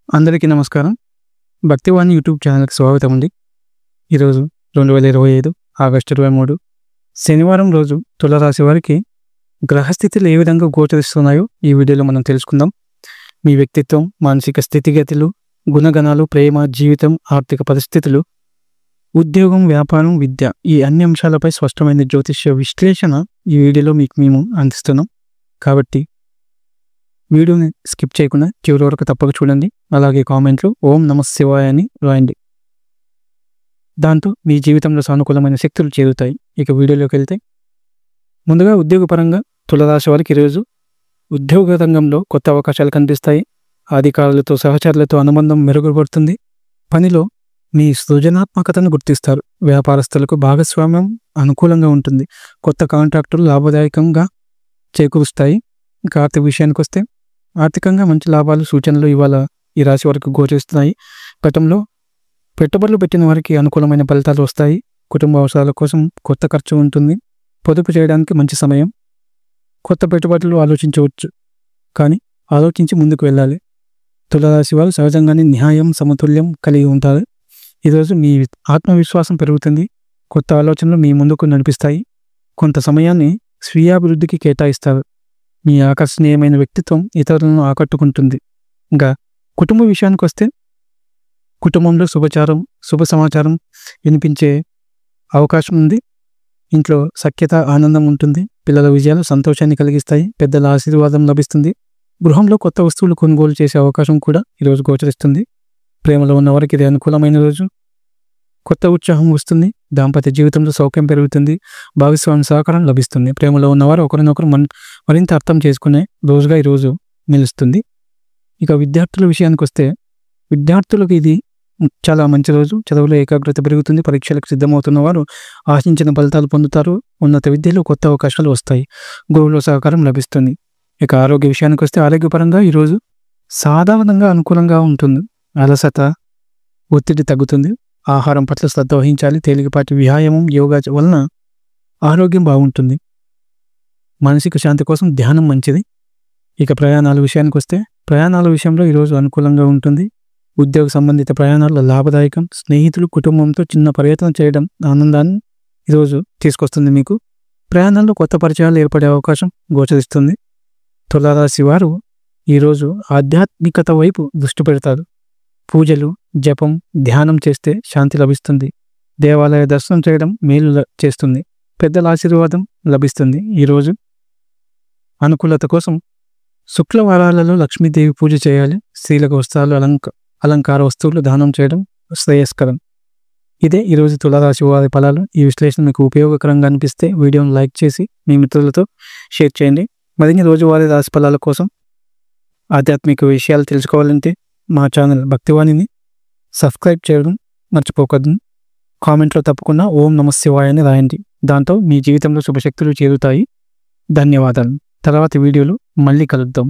అందరికీ నమస్కారం. భక్తివాణి యూట్యూబ్ ఛానల్‌కి స్వాగతం అండి. ఈరోజు 2025 ఆగస్టు 23 శనివారం రోజు తులారాశి వారికి గ్రహస్థితులు ఏ విధంగా గోచరిస్తున్నాయో ఈ వీడియోలో మనం తెలుసుకుందాం. మీ వ్యక్తిత్వం, మానసిక స్థితిగతులు, గుణగణాలు, ప్రేమ, జీవితం, ఆర్థిక పరిస్థితులు, ఉద్యోగం, వ్యాపారం, విద్య ఈ అన్ని అంశాలపై స్పష్టమైన జ్యోతిష్య విశ్లేషణ ఈ వీడియోలో మీకు మేము అందిస్తున్నాం. కాబట్టి వీడియోని స్కిప్ చేయకుండా చివరి వరకు తప్పక చూడండి. అలాగే కామెంట్లో ఓం నమః శివాయ అని రాయండి. దాంతో మీ జీవితంలో సానుకూలమైన శక్తులు చేరుతాయి. ఇక వీడియోలోకి వెళ్తే ముందుగా ఉద్యోగపరంగా తులారాశి వారికి ఈరోజు ఉద్యోగ రంగంలో కొత్త అవకాశాలు కనిపిస్తాయి. అధికారులతో, సహచరులతో అనుబంధం మెరుగుపడుతుంది. పనిలో మీ సృజనాత్మకతను గుర్తిస్తారు. వ్యాపారస్తులకు భాగస్వామ్యం అనుకూలంగా ఉంటుంది. కొత్త కాంట్రాక్టులు లాభదాయకంగా చేకూరుస్తాయి. ఇక ఆర్థిక విషయానికి వస్తే ఆర్థికంగా మంచి లాభాలు, సూచనలు ఇవాళ ఈ రాశి వారికి గోచరిస్తున్నాయి. గతంలో పెట్టుబడులు పెట్టిన వారికి అనుకూలమైన ఫలితాలు వస్తాయి. కుటుంబ అవసరాల కోసం కొత్త ఖర్చు ఉంటుంది. పొదుపు చేయడానికి మంచి సమయం. కొత్త పెట్టుబడులు ఆలోచించవచ్చు, కానీ ఆలోచించి ముందుకు వెళ్ళాలి. తులారాశి వారు సహజంగానే న్యాయం, సమతుల్యం కలిగి ఉంటారు. ఈరోజు మీ ఆత్మవిశ్వాసం పెరుగుతుంది. కొత్త ఆలోచనలు మీ ముందుకు నడిపిస్తాయి. కొంత సమయాన్ని స్వీయాభివృద్ధికి కేటాయిస్తారు. మీ ఆకర్షణీయమైన వ్యక్తిత్వం ఇతరులను ఆకట్టుకుంటుంది. ఇంకా కుటుంబ విషయానికి వస్తే కుటుంబంలో శుభ సమాచారం వినిపించే అవకాశం ఉంది. ఇంట్లో సఖ్యత, ఆనందం ఉంటుంది. పిల్లల విజయాలు సంతోషాన్ని కలిగిస్తాయి. పెద్దల ఆశీర్వాదం లభిస్తుంది. గృహంలో కొత్త వస్తువులు కొనుగోలు చేసే అవకాశం కూడా ఈరోజు గోచరిస్తుంది. ప్రేమలో ఉన్న వారికి ఇది అనుకూలమైన రోజు. కొత్త ఉత్సాహం వస్తుంది. దాంపత్య జీవితంలో సౌఖ్యం పెరుగుతుంది. భాగస్వామి సహకారం లభిస్తుంది. ప్రేమలో ఉన్నవారు ఒకరినొకరు మరింత అర్థం చేసుకునే రోజుగా ఈరోజు నిలుస్తుంది. ఇక విద్యార్థుల విషయానికి వస్తే విద్యార్థులకు ఇది చాలా మంచి రోజు. చదువులో ఏకాగ్రత పెరుగుతుంది. పరీక్షలకు సిద్ధమవుతున్న వారు ఆశించిన ఫలితాలు పొందుతారు. ఉన్నత విద్యలో కొత్త అవకాశాలు వస్తాయి. గురువుల సహకారం లభిస్తుంది. ఇక ఆరోగ్య విషయానికి వస్తే ఆరోగ్యపరంగా ఈరోజు సాధారణంగా అనుకూలంగా ఉంటుంది. అలసట, ఒత్తిడి తగ్గుతుంది. ఆహారం పట్ల శ్రద్ధ వహించాలి. తేలికపాటి వ్యాయామం, యోగా వలన ఆరోగ్యం బాగుంటుంది. మానసిక శాంతి కోసం ధ్యానం మంచిది. ఇక ప్రయాణాల విషయానికి వస్తే ప్రయాణాల విషయంలో ఈరోజు అనుకూలంగా ఉంటుంది. ఉద్యోగ సంబంధిత ప్రయాణాలు లాభదాయకం. స్నేహితులు, కుటుంబంతో చిన్న పర్యటన చేయడం ఆనందాన్ని ఈరోజు తీసుకొస్తుంది. మీకు ప్రయాణాల్లో కొత్త పరిచయాలు ఏర్పడే అవకాశం గోచరిస్తుంది. తులారాశి వారు ఈరోజు ఆధ్యాత్మికత వైపు దృష్టి పెడతారు. పూజలు, జపం, ధ్యానం చేస్తే శాంతి లభిస్తుంది. దేవాలయ దర్శనం చేయడం మేలు చేస్తుంది. పెద్దల ఆశీర్వాదం లభిస్తుంది. ఈరోజు అనుకూలత కోసం శుక్రవారాలలో లక్ష్మీదేవి పూజ చేయాలి. స్త్రీలకు వస్త్రాలు, అలంకార వస్తువులు దానం చేయడం శ్రేయస్కరం. ఇదే ఈరోజు తులారాశి వారి ఫలాలు. ఈ విశ్లేషణ మీకు ఉపయోగకరంగా అనిపిస్తే వీడియోను లైక్ చేసి మీ మిత్రులతో షేర్ చేయండి. మరిన్ని రోజువారీ రాశి ఫలాల కోసం, ఆధ్యాత్మిక విషయాలు తెలుసుకోవాలంటే మా ఛానల్ భక్తివాణిని సబ్స్క్రైబ్ చేయడం మర్చిపోకూడదు. కామెంట్లో తప్పకుండా ఓం నమః శివాయ అని రాయండి. దాంతో మీ జీవితంలో శుభశక్తులు చేరుతాయి. ధన్యవాదాలు. తర్వాతి వీడియోలో మళ్ళీ కలుద్దాం.